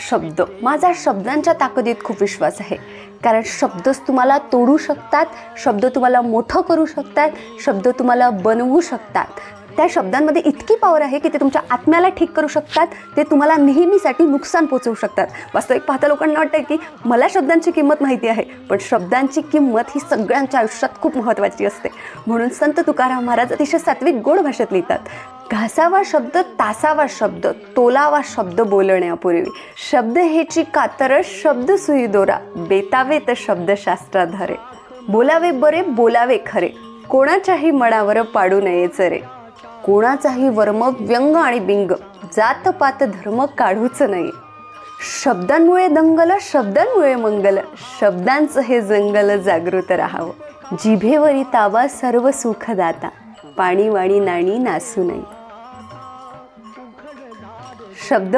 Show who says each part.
Speaker 1: शब्द. माझा शब्दांच्या ताकदीत खूप विश्वास आहे, कारण शब्दच तुम्हाला तोडू शकतात, शब्द तुम्हाला मोठं करू शकतात, शब्द तुम्हाला बनवू शकतात. त्या शब्दांमध्ये इतकी पॉवर आहे की ते तुमच्या आत्म्याला ठीक करू शकतात, ते तुम्हाला नेहमीसाठी नुकसान पोचवू शकतात. वास्तविक पाहता लोकांना वाटतं की मला शब्दांची किंमत माहिती आहे, पण शब्दांची किंमत ही सगळ्यांच्या आयुष्यात खूप महत्त्वाची असते. म्हणून संत तुकाराम महाराज अतिशय सात्विक गोड भाषेत लिहितात, घासावा शब्द, तासावा शब्द, तोलावा शब्द बोलण्यापूर्वी. शब्द हेची कातर, शब्द सुई दोरा, बेतावेत शब्दशास्त्राधारे. बोलावे बरे, बोलावे खरे, कोणाच्याही मनावर पाडू नयेच रे. कोणाचाही वर्म, व्यंग आणि बिंग, जात पात धर्म काढूच नये. शब्दांमुळे दंगल, शब्दांमुळे मंगल, शब्दांचं हे जंगल जागृत राहावं. जिभेवरी ताबा, सर्व सुखदाता, पाणी वाणी नाणी नासू नये. शब्द